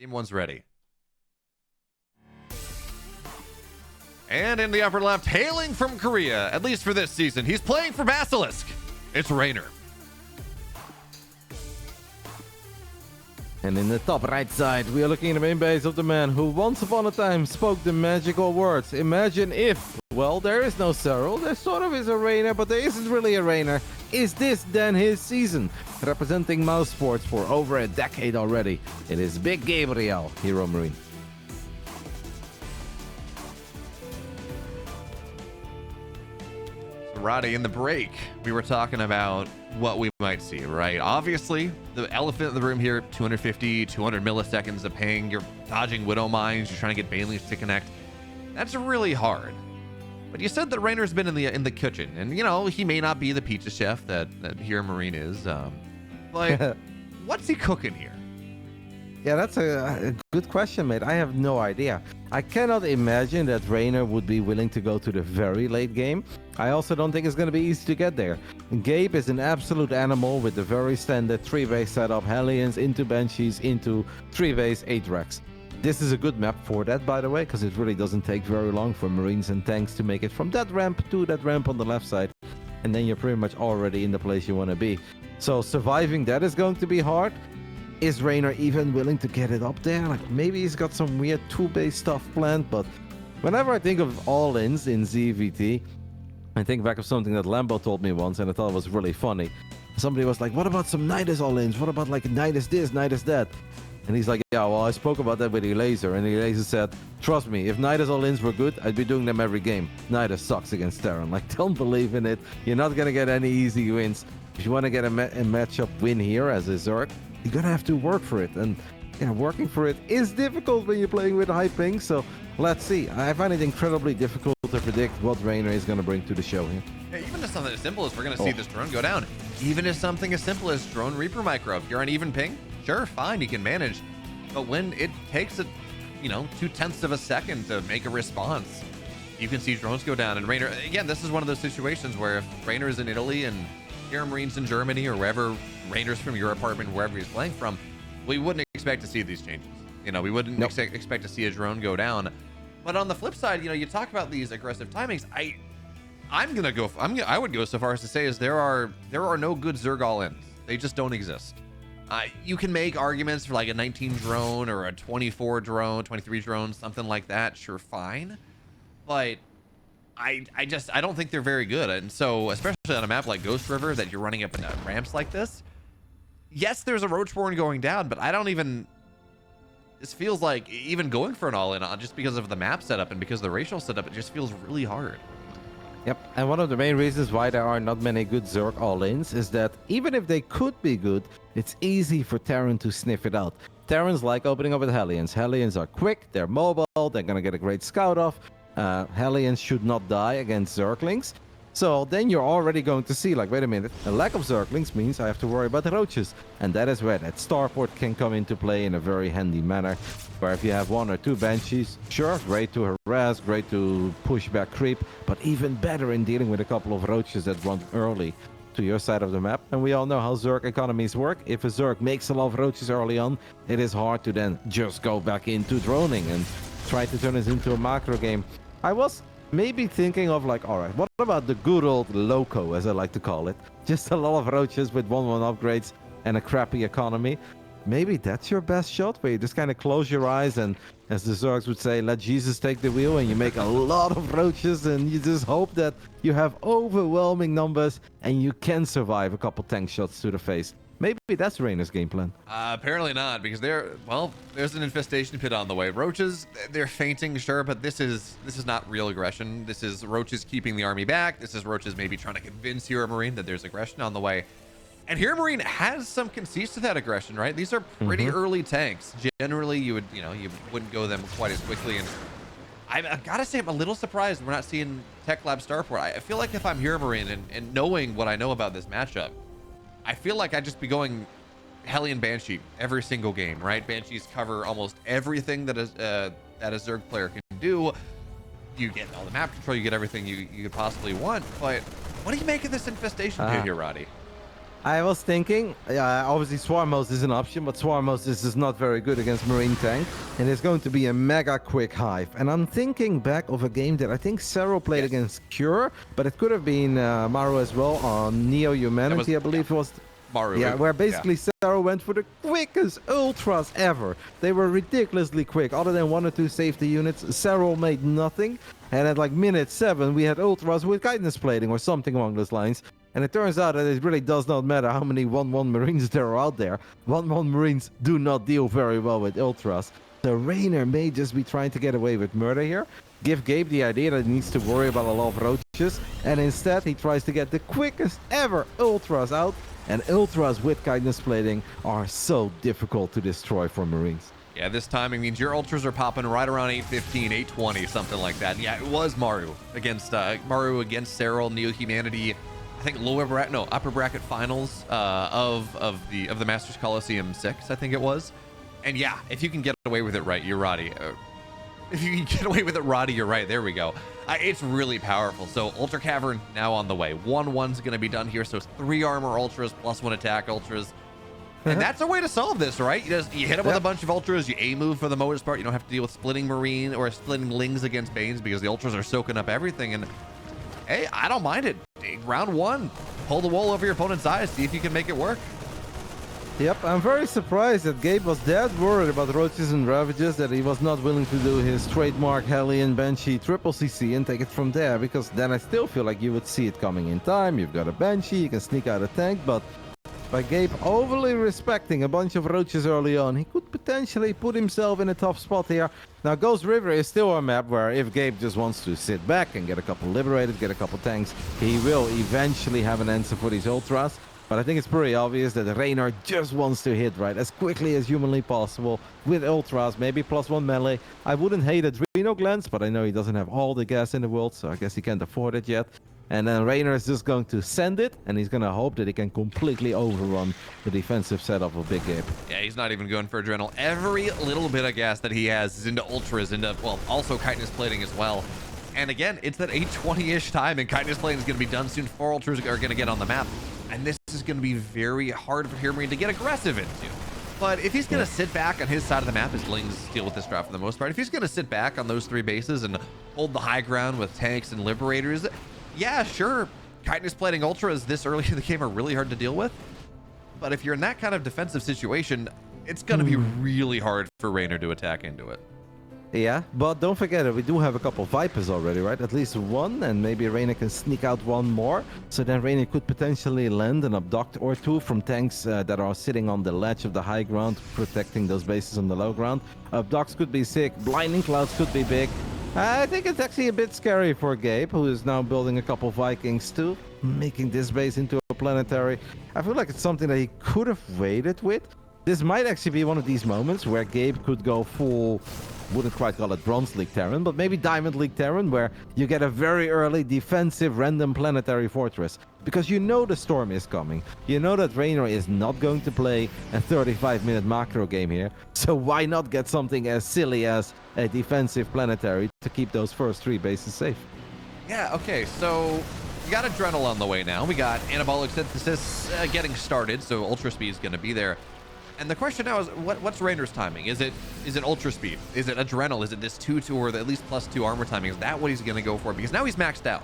Game one's ready. And in the upper left, hailing from Korea, at least for this season, he's playing for Basilisk. It's Reynor. And in the top right side, we are looking at the main base of the man who once upon a time spoke the magical words. Imagine if, well, there is no Cyril, there sort of is a Reynor, but there isn't really a Reynor. Is this then his season? Representing mouse sports for over a decade already, it is Big Gabriel, HeRoMaRinE. Roddy, in the break, we were talking about what we might see, right? Obviously, the elephant in the room here, 250, 200 milliseconds of ping. You're dodging Widow Mines. You're trying to get Baneleys to connect. That's really hard. But you said that Reynor's been in the kitchen, and you know he may not be the pizza chef that HeRoMaRinE is. But what's he cooking here? Yeah, that's a good question, mate. I have no idea. I cannot imagine that Reynor would be willing to go to the very late game. I also don't think it's going to be easy to get there. Gabe is an absolute animal with the very standard 3-base setup. Hellions into Banshees into 3-base 8 Rex. This is a good map for that, by the way, because it really doesn't take very long for Marines and tanks to make it from that ramp to that ramp on the left side. And then you're pretty much already in the place you want to be. So surviving that is going to be hard. Is Reynor even willing to get it up there? Like maybe he's got some weird 2-base stuff planned, but whenever I think of all-ins in ZVT, I think back of something that Lambo told me once, and I thought it was really funny. Somebody was like, what about some Nidus all-ins? What about like Nidus this, Nidus that? And he's like, yeah, well, I spoke about that with Elaser, and Elaser said, trust me, if Nidus all-ins were good, I'd be doing them every game. Nidus sucks against Terran. Like, don't believe in it. You're not going to get any easy wins. If you want to get a matchup win here as a Zerg, you're going to have to work for it. And yeah, working for it is difficult when you're playing with high ping. So let's see. I find it incredibly difficult to predict what Reynor is going to bring to the show here. Yeah, even just something as simple as we're going to see this drone go down. Even if something as simple as drone Reaper micro. If you're on even ping, sure, fine, you can manage. But when it takes a, 0.2 of a second to make a response, you can see drones go down. And Reynor, again, this is one of those situations where if Reynor is in Italy and HeRoMaRiNE's in Germany or wherever, Reynor's from your apartment, wherever he's playing from, we wouldn't expect to see these changes. We wouldn't expect to see a drone go down. But on the flip side, you talk about these aggressive timings. I would go so far as to say is there are no good Zerg all-ins. They just don't exist. You can make arguments for like a 19 drone or a 24 drone, 23 drone, something like that. Sure, fine. But I don't think they're very good. And so, especially on a map like Ghost River that you're running up in ramps like this, yes, there's a Roachborn going down, but this feels like even going for an all-in just because of the map setup and because of the racial setup, it just feels really hard. Yep, and one of the main reasons why there are not many good Zerg all-ins is that even if they could be good, it's easy for Terran to sniff it out. Terrans like opening up with Hellions. Hellions are quick, they're mobile, they're gonna get a great scout off. Hellions should not die against Zerglings. So then you're already going to see, like, wait a minute, a lack of Zerglings means I have to worry about the Roaches. And that is where that starport can come into play in a very handy manner. Where if you have 1 or 2 Banshees, sure, great to harass, great to push back creep, but even better in dealing with a couple of Roaches that run early to your side of the map. And we all know how Zerg economies work. If a Zerg makes a lot of Roaches early on, it is hard to then just go back into droning and try to turn this into a macro game. I was maybe thinking of like, all right, what about the good old Loco, as I like to call it? Just a lot of Roaches with 1-1 upgrades and a crappy economy. Maybe that's your best shot, where you just kind of close your eyes and, as the Zergs would say, let Jesus take the wheel, and you make a lot of Roaches and you just hope that you have overwhelming numbers and you can survive a couple tank shots to the face. Maybe that's Reynor's game plan. Apparently not, because there's an infestation pit on the way. Roaches, they're fainting, sure, but this is not real aggression. This is Roaches keeping the army back. This is Roaches maybe trying to convince HeRoMaRiNE that there's aggression on the way. And HeRoMaRiNE has some conceits to that aggression, right? These are pretty early tanks. Generally, you wouldn't go them quite as quickly. And I gotta say, I'm a little surprised we're not seeing Tech Lab Starport. I feel like if I'm HeRoMaRiNE and knowing what I know about this matchup, I feel like I'd just be going Hellion Banshee every single game, right? Banshees cover almost everything that a Zerg player can do. You get all the map control, you get everything you could possibly want. But what do you make of this infestation pit here, Roddy? I was thinking, obviously Swarmos is an option, but Swarmos is not very good against Marine Tank, and it's going to be a mega quick hive. And I'm thinking back of a game that I think Cero played against Cure, but it could have been Maru as well on Neo Humanity, I believe it was. Maru. Yeah, where basically Cero went for the quickest ultras ever. They were ridiculously quick. Other than 1 or 2 safety units, Cero made nothing. And at like minute 7, we had ultras with guidance plating or something along those lines. And it turns out that it really does not matter how many 1-1 Marines there are out there. 1-1 Marines do not deal very well with ultras. So Reynor may just be trying to get away with murder here. Give Gabe the idea that he needs to worry about a lot of roaches. And instead he tries to get the quickest ever ultras out. And ultras with guidance plating are so difficult to destroy for Marines. Yeah, this timing means your ultras are popping right around 8:15, 8:20, something like that. Yeah, it was Maru against Cero, Neo Humanity. I think upper bracket finals of the Masters Coliseum 6, I think it was. And yeah, if you can get away with it right, you're Roddy. If you can get away with it, Roddy, you're right. There we go. It's really powerful. So Ultra Cavern now on the way. 1-1's going to be done here. So it's 3 armor ultras plus 1 attack ultras. And that's a way to solve this, right? You hit them with a bunch of ultras. You A-move for the most part. You don't have to deal with splitting Marine or splitting Lings against Banes because the ultras are soaking up everything. And hey, I don't mind it. Round 1, pull the wool over your opponent's eyes. See if you can make it work. Yep, I'm very surprised that Gabe was that worried about Roaches and Ravages that he was not willing to do his trademark Hellion Banshee triple CC and take it from there, because then I still feel like you would see it coming in time. You've got a Banshee, you can sneak out a tank, but by Gabe overly respecting a bunch of Roaches early on, he could potentially put himself in a tough spot here. Now, Ghost River is still a map where if Gabe just wants to sit back and get a couple liberated, get a couple tanks, he will eventually have an answer for these ultras. But I think it's pretty obvious that Reynor just wants to hit right as quickly as humanly possible with ultras, maybe +1 melee. I wouldn't hate Adreno glance, but I know he doesn't have all the gas in the world, so I guess he can't afford it yet. And then Reynor is just going to send it, and he's going to hope that he can completely overrun the defensive setup of Big Gabe. Yeah, he's not even going for Adrenal. Every little bit of gas that he has is into ultras, into, well, also chitinous plating as well. And again, it's that 8:20-ish time, and chitinous plating is going to be done soon. 4 ultras are going to get on the map. And this is going to be very hard for HeRoMaRinE to get aggressive into. But if he's going to sit back on his side of the map, his Lings deal with this draft for the most part. If he's going to sit back on those 3 bases and hold the high ground with tanks and liberators, yeah, sure, chitinous plating ultras this early in the game are really hard to deal with. But if you're in that kind of defensive situation, it's going to be really hard for Reynor to attack into it. Yeah, but don't forget that we do have a couple Vipers already, right? At least 1, and maybe Reynor can sneak out 1 more. So then Reynor could potentially land an abduct or 2 from tanks that are sitting on the ledge of the high ground, protecting those bases on the low ground. Abducts could be sick, blinding clouds could be big. I think it's actually a bit scary for Gabe, who is now building a couple Vikings too, making this base into a planetary. I feel like it's something that he could have waited with. This might actually be one of these moments where Gabe could go full, wouldn't quite call it Bronze League Terran, but maybe Diamond League Terran, where you get a very early defensive random planetary fortress. Because you know the storm is coming. You know that Reynor is not going to play a 35-minute macro game here. So why not get something as silly as a defensive planetary to keep those first 3 bases safe? Yeah, okay, so we got Adrenal on the way now. We got Anabolic Synthesis getting started, so Ultra Speed is going to be there. And the question now is, what's Reynor's timing? Is it Ultra Speed? Is it Adrenal? Is it this 2-2 or at least +2 armor timing? Is that what he's going to go for? Because now he's maxed out.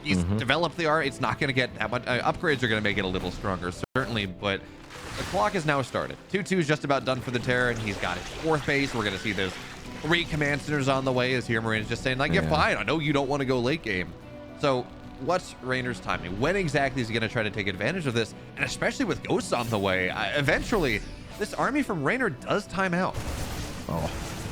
He's developed the art. It's not going to get that much. Upgrades are going to make it a little stronger, certainly, but the clock is now started. 2-2 is just about done for the Terran. He's got his 4th base. We're going to see those 3 command centers on the way as HeRoMaRinE is just saying, like, you're fine. I know you don't want to go late game. So what's Reynor's timing? When exactly is he going to try to take advantage of this? And especially with Ghosts on the way, eventually this army from Reynor does time out. Oh,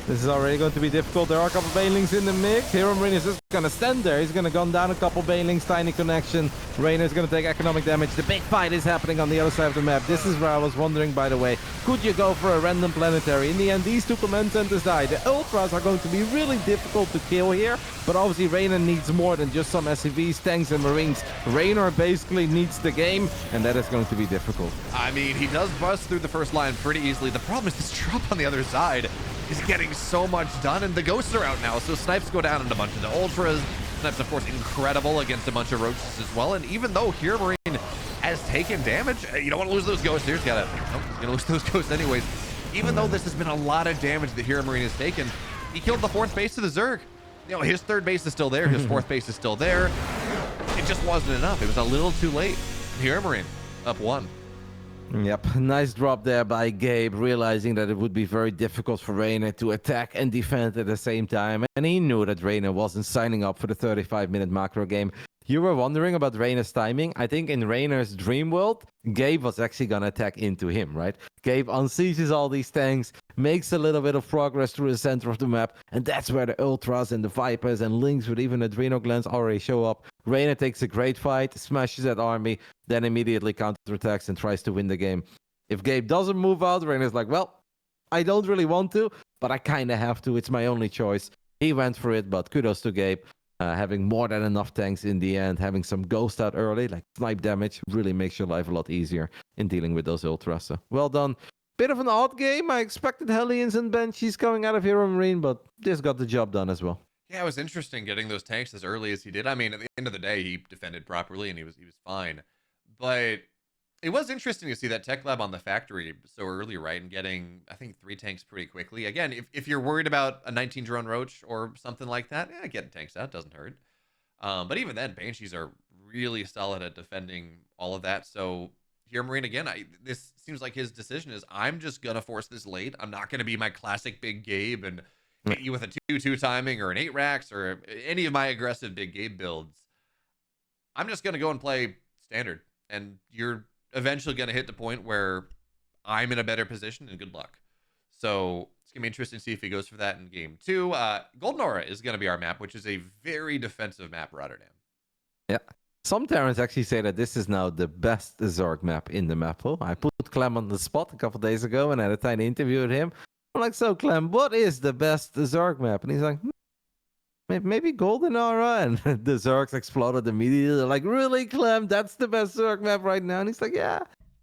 this is already going to be difficult. There are a couple Banelings in the mix. HeRoMaRinE is just going to stand there. He's going to gun down a couple Banelings, tiny connection. Reynor is going to take economic damage. The big fight is happening on the other side of the map. This is where I was wondering, by the way, could you go for a random planetary? In the end, these 2 command centers die. The Ultras are going to be really difficult to kill here, but obviously Reynor needs more than just some SCVs, tanks, and Marines. Reynor basically needs the game, and that is going to be difficult. I mean, he does bust through the first line pretty easily. The problem is this drop on the other side is getting so much done, and the Ghosts are out now, so snipes go down in a bunch of the Ultras. Snipes, of course, incredible against a bunch of Roaches as well, and even though HeRoMaRinE has taken damage. You don't want to lose those ghosts here. He's got to, nope, he's going to lose those ghosts anyways. Even though this has been a lot of damage that HeRoMaRinE has taken, he killed the 4th base to the Zerg. You know, his 3rd base is still there. His 4th base is still there. It just wasn't enough. It was a little too late. HeRoMaRinE up 1. Yep, nice drop there by Gabe, realizing that it would be very difficult for Reynor to attack and defend at the same time. And he knew that Reynor wasn't signing up for the 35-minute macro game. You were wondering about Reynor's timing. I think in Reynor's dream world, Gabe was actually going to attack into him, right? Gabe unsieges all these tanks, makes a little bit of progress through the center of the map, and that's where the Ultras and the Vipers and Lynx with even Adrenal Glands already show up. Reynor takes a great fight, smashes that army, then immediately counterattacks and tries to win the game. If Gabe doesn't move out, Reynor's like, well, I don't really want to, but I kind of have to. It's my only choice. He went for it, but kudos to Gabe. Having more than enough tanks in the end, having some ghost out early, like snipe damage, really makes your life a lot easier in dealing with those ultras. So well done. Bit of an odd game. I expected Hellions and Banshees coming out of HeRoMaRinE, but this got the job done as well. Yeah, it was interesting getting those tanks as early as he did. I mean, at the end of the day, he defended properly and he was fine. But it was interesting to see that tech lab on the factory so early, right? And getting, I think, 3 tanks pretty quickly. Again, if you're worried about a 19 drone roach or something like that, yeah, getting tanks out doesn't hurt. But even then, Banshees are really solid at defending all of that. So HeRoMaRinE, again, this seems like his decision is, I'm just going to force this late. I'm not going to be my classic big Gabe and hit you with a 2-2 timing or an 8 racks or any of my aggressive big Gabe builds. I'm just going to go and play standard. And you're eventually going to hit the point where I'm in a better position, and good luck. So it's going to be interesting to see if he goes for that in game 2. Golden Aura is going to be our map, which is a very defensive map, Rotterdam. Yeah. Some Terrans actually say that this is now the best Zerg map in the map pool. I put Clem on the spot a couple days ago and had a tiny interview with him. I'm like, so Clem, what is the best Zerg map? And he's like, maybe Golden Aura. And the Zergs exploded immediately. They're like, really, Clem? That's the best Zerg map right now? And he's like, yeah,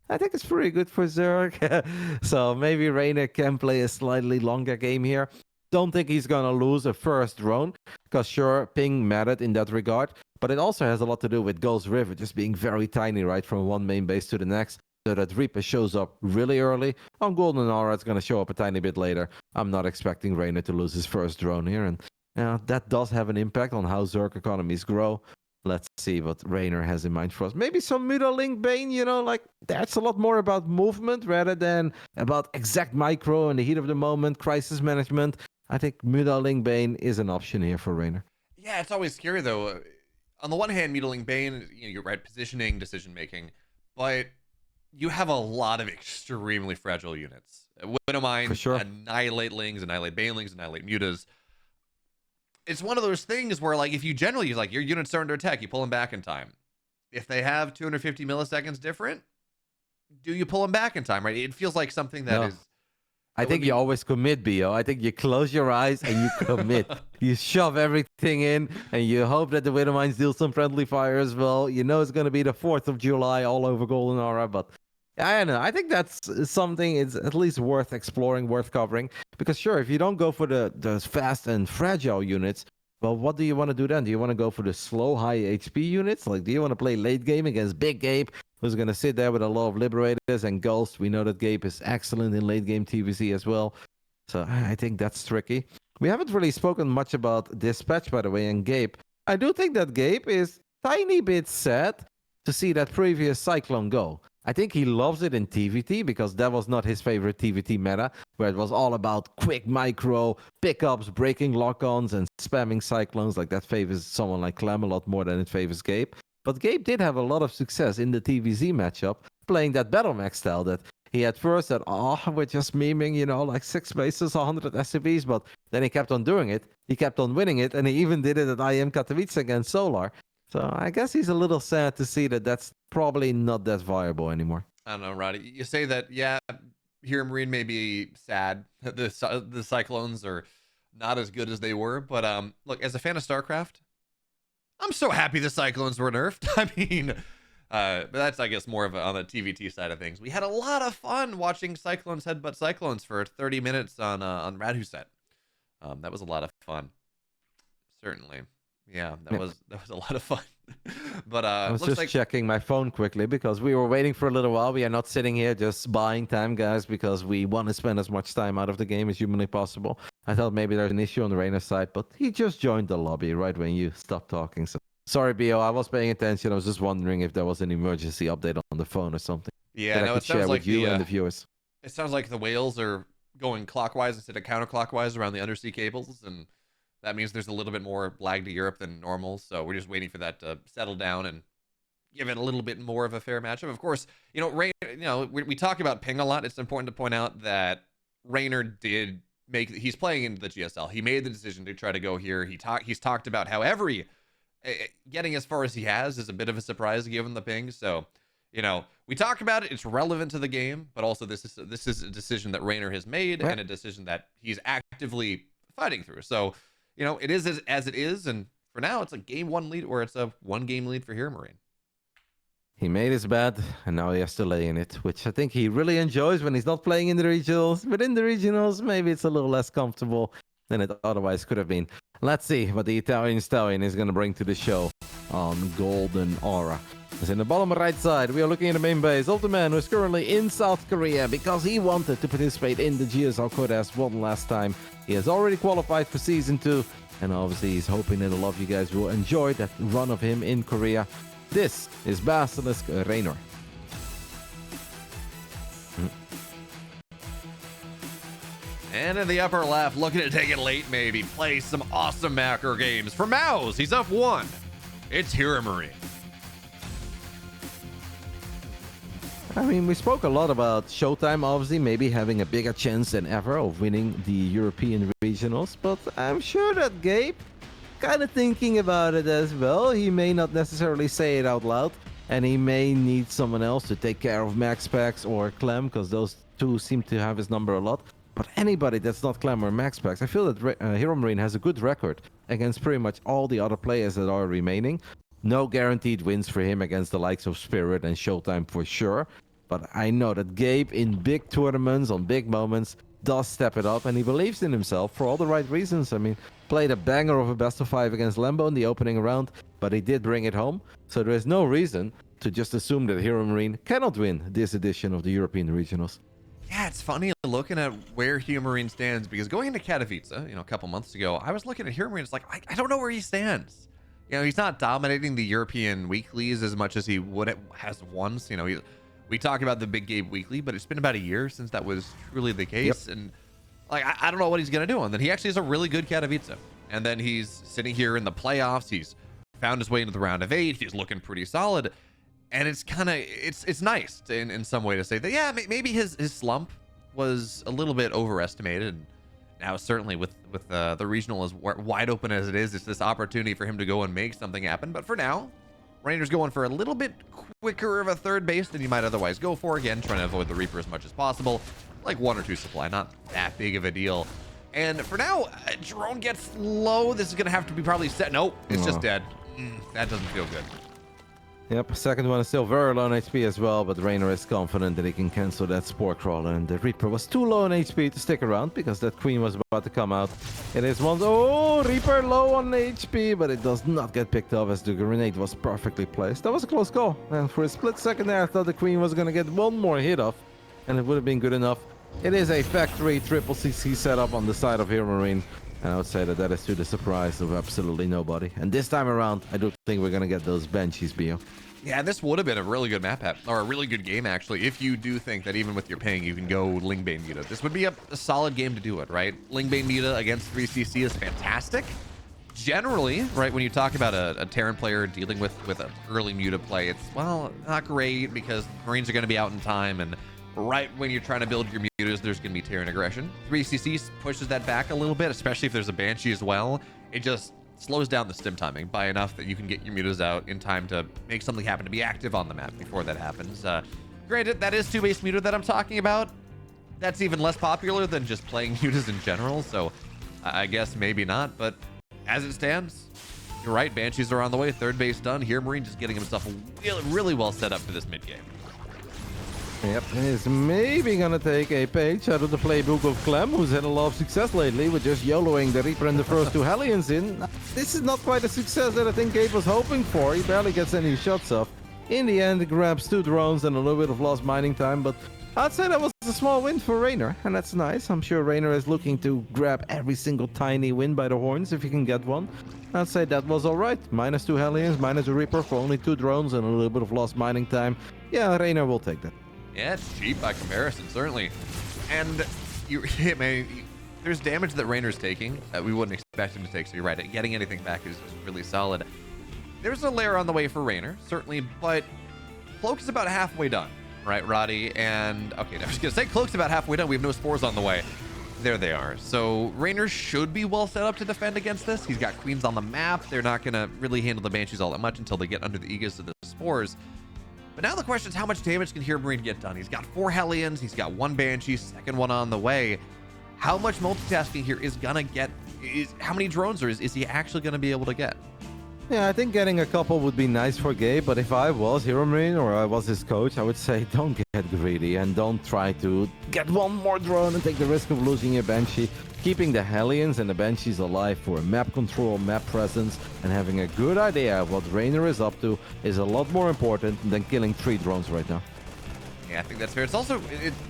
I think it's pretty good for Zerg. So maybe Reynor can play a slightly longer game here. Don't think he's going to lose a first drone, because sure, ping mattered in that regard. But it also has a lot to do with Ghost River just being very tiny, right, from one main base to the next. So that Reaper shows up really early. On Golden Aura, it's going to show up a tiny bit later. I'm not expecting Reynor to lose his first drone here. And that does have an impact on how Zerg economies grow. Let's see what Reynor has in mind for us. Maybe some Mutalisk Bane, like that's a lot more about movement rather than about exact micro in the heat of the moment, crisis management. I think Mutalisk Bane is an option here for Reynor. Yeah, it's always scary though. On the one hand, Mutalisk Bane, you're right, positioning, decision making, but you have a lot of extremely fragile units. Widowmine, sure. Annihilate Lings, Annihilate Banelings, Annihilate Mutas. It's one of those things where, like, if you generally, like, your unit's starting to attack, you pull them back in time. If they have 250 milliseconds different, do you pull them back in time, right? It feels like something that is... I think you always commit, Bio. I think you close your eyes and you commit. You shove everything in and you hope that the Widowmines deal some friendly fire as well. You know it's going to be the 4th of July all over Golden Aura, but I don't know. I think that's something it's at least worth exploring, worth covering. Because sure, if you don't go for the fast and fragile units, well, what do you want to do then? Do you want to go for the slow, high HP units? Like, do you want to play late game against Big Gabe, who's going to sit there with a lot of Liberators and Ghosts? We know that Gabe is excellent in late game TVC as well. So I think that's tricky. We haven't really spoken much about Dispatch, by the way, and Gabe. I do think that Gabe is tiny bit sad to see that previous Cyclone go. I think he loves it in TVT because that was not his favorite TVT meta, where it was all about quick micro pickups, breaking lock-ons, and spamming Cyclones. Like that favors someone like Clem a lot more than it favors Gabe. But Gabe did have a lot of success in the TVZ matchup, playing that Battle Max style that he had first that, we're just memeing, like 6 bases, 100 SCVs, but then he kept on doing it. He kept on winning it, and he even did it at IM Katowice against Solar. So I guess he's a little sad to see that that's probably not that viable anymore. I don't know, Roddy. You say that, yeah, HeRoMaRinE may be sad. The Cyclones are not as good as they were. But look, as a fan of StarCraft, I'm so happy the Cyclones were nerfed. I mean, but that's, I guess, more of on the TVT side of things. We had a lot of fun watching Cyclones headbutt Cyclones for 30 minutes on Radhuset. That was a lot of fun. Certainly. Yeah, that was a lot of fun. But I was looks just like checking my phone quickly because we were waiting for a little while. We are not sitting here just buying time, guys, because we want to spend as much time out of the game as humanly possible. I thought maybe there's an issue on the Reynor side, but he just joined the lobby right when you stopped talking. So sorry, Bo. I was paying attention. I was just wondering if there was an emergency update on the phone or something yeah, that I no, could it sounds share like with you and the viewers. it sounds like the whales are going clockwise instead of counterclockwise around the undersea cables, and that means there's a little bit more lag to Europe than normal. So we're just waiting for that to settle down and give it a little bit more of a fair matchup. Of course, we talk about ping a lot. It's important to point out that Reynor did he's playing into the GSL. He made the decision to try to go here. He's talked about how getting as far as he has is a bit of a surprise given the ping. So, we talk about it. It's relevant to the game, but also this is a decision that Reynor has made and a decision that he's actively fighting through. So, it is as it is. And for now, it's a game one lead, or it's a 1-game lead for HeRoMaRinE. He made his bed, and now he has to lay in it, which I think he really enjoys when he's not playing in the regionals. But in the regionals, maybe it's a little less comfortable than it otherwise could have been. Let's see what the Italian Stallion is going to bring to the show on Golden Aura. As in the bottom right side, we are looking at the main base of the man who is currently in South Korea because he wanted to participate in the GSL Kodas one last time. He has already qualified for Season 2, and obviously he's hoping that a lot of you guys will enjoy that run of him in Korea. This is Basilisk Reynor. And in the upper left, looking to take it late maybe, play some awesome macro games. For Mouse, he's up 1. It's HeRoMaRinE. I mean, we spoke a lot about Showtime, obviously, maybe having a bigger chance than ever of winning the European regionals, but I'm sure that Gabe kind of thinking about it as well. He may not necessarily say it out loud, and he may need someone else to take care of MaxPax or Clem, because those two seem to have his number a lot. But anybody that's not Clem or MaxPax, I feel that HeRoMaRinE has a good record against pretty much all the other players that are remaining. No guaranteed wins for him against the likes of Spirit and Showtime for sure. But I know that Gabe, in big tournaments, on big moments, does step it up, and he believes in himself for all the right reasons. I mean, played a banger of a best of 5 against Lembo in the opening round, but he did bring it home. So there is no reason to just assume that HeRoMaRinE cannot win this edition of the European Regionals. Yeah, it's funny looking at where HeRoMaRinE stands, because going into Katowice, a couple months ago, I was looking at HeRoMaRinE. It's like, I don't know where he stands. He's not dominating the European weeklies as much as he has once. We talk about the Big Gabe Weekly, but it's been about a year since that was truly the case. Yep. And I don't know what he's going to do. And then he actually has a really good Katowice. And then he's sitting here in the playoffs. He's found his way into the round of 8. He's looking pretty solid. And it's kind of, it's nice in some way to say that, yeah, maybe his slump was a little bit overestimated. And now certainly with the regional as wide open as it is, it's this opportunity for him to go and make something happen. But for now, Reynor's going for a little bit quicker of a third base than you might otherwise go for. Again, trying to avoid the Reaper as much as possible. Like 1 or 2 supply, not that big of a deal. And for now, drone gets low. This is going to have to be probably set. Nope, it's just dead. That doesn't feel good. Yep, second one is still very low on HP as well, but Reynor is confident that he can cancel that Spore Crawler, and the Reaper was too low on HP to stick around because that Queen was about to come out. It is one. Oh, Reaper low on HP, but it does not get picked up as the grenade was perfectly placed. That was a close call, and for a split second there, I thought the Queen was going to get one more hit off, and it would have been good enough. It is a factory triple CC setup on the side of HeRoMaRinE, and I would say that is to the surprise of absolutely nobody. And this time around, I do think we're going to get those Banshees, Bio. Yeah, this would have been a really good map, or a really good game, actually, if you do think that even with your ping, you can go Lingbane Muta. This would be a solid game to do it, right? Lingbane Muta against 3CC is fantastic. Generally, right, when you talk about a Terran player dealing with an early Muta play, it's, well, not great because Marines are going to be out in time, and right when you're trying to build your Mutas, there's going to be Terran aggression. 3CC pushes that back a little bit, especially if there's a Banshee as well. It just slows down the stim timing by enough that you can get your mutas out in time to make something happen, to be active on the map before that happens. Granted, that is 2-base muta that I'm talking about. That's even less popular than just playing mutas in general, so I guess maybe not. But as it stands, you're right, Banshees are on the way. Third base done. HeRoMaRinE just getting himself really well set up for this mid game. Yep, and is maybe gonna take a page out of the playbook of Clem, who's had a lot of success lately with just YOLOing the Reaper and the first 2 Hellions in. this is not quite a success that I think Gabe was hoping for. He barely gets any shots off. In the end, he grabs 2 drones and a little bit of lost mining time, but I'd say that was a small win for Reynor, and that's nice. I'm sure Reynor is looking to grab every single tiny win by the horns if he can get one. I'd say that was alright. -2 Hellions, -a Reaper for only 2 drones and a little bit of lost mining time. Yeah, Reynor will take that. Yeah, it's cheap by comparison, certainly. And there's damage that Reynor's taking that we wouldn't expect him to take, so you're right. Getting anything back is really solid. There's a lair on the way for Reynor, certainly, but Cloak is about halfway done, right, Roddy? And, okay, I was going to say Cloak's about halfway done. We have no spores on the way. There they are. So Reynor should be well set up to defend against this. He's got queens on the map. They're not going to really handle the Banshees all that much until they get under the aegis of the spores. But now the question is, how much damage can HeRoMaRinE get done? He's got 4 Hellions. He's got 1 Banshee, second one on the way. How much multitasking here is going to get? How many drones is he actually going to be able to get? Yeah, I think getting a couple would be nice for Gabe, but if I was HeRoMaRinE or I was his coach, I would say don't get greedy and don't try to get 1 more drone and take the risk of losing your Banshee. Keeping the Hellions and the Banshees alive for map control, map presence, and having a good idea of what Reynor is up to is a lot more important than killing 3 drones right now. Yeah, I think that's fair. It's also,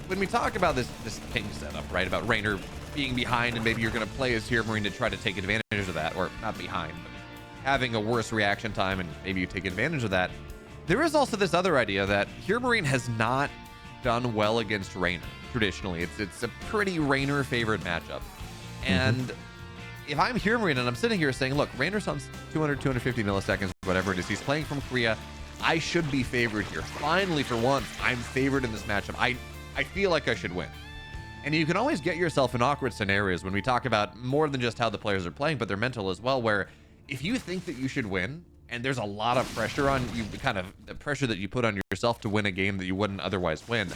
when we talk about this king setup, right, about Reynor being behind and maybe you're going to play as HeRoMaRinE to try to take advantage of that, or not behind, but having a worse reaction time, and maybe you take advantage of that. There is also this other idea that HeRoMaRinE has not done well against Reynor traditionally. It's a pretty Reynor favored matchup. And if I'm HeRoMaRinE and I'm sitting here saying, look, Reynor's on 200, 250 milliseconds, whatever it is, he's playing from Korea, I should be favored here. Finally, for once, I'm favored in this matchup. I feel like I should win. And you can always get yourself in awkward scenarios when we talk about more than just how the players are playing, but their mental as well, where if you think that you should win, and there's a lot of pressure on you, kind of the pressure that you put on yourself to win a game that you wouldn't otherwise win,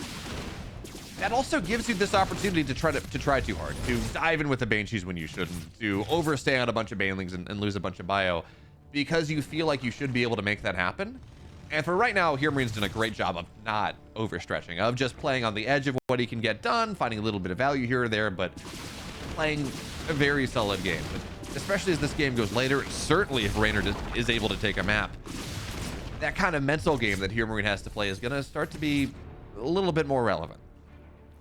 that also gives you this opportunity to try too hard, to dive in with the Banshees when you shouldn't, to overstay on a bunch of Banelings and lose a bunch of bio, because you feel like you should be able to make that happen. And for right now, HeRoMaRiNE's done a great job of not overstretching, of just playing on the edge of what he can get done, finding a little bit of value here or there, but playing a very solid game. But especially as this game goes later, certainly if Reynor is able to take a map, that kind of mental game that HeRoMaRiNE has to play is going to start to be a little bit more relevant.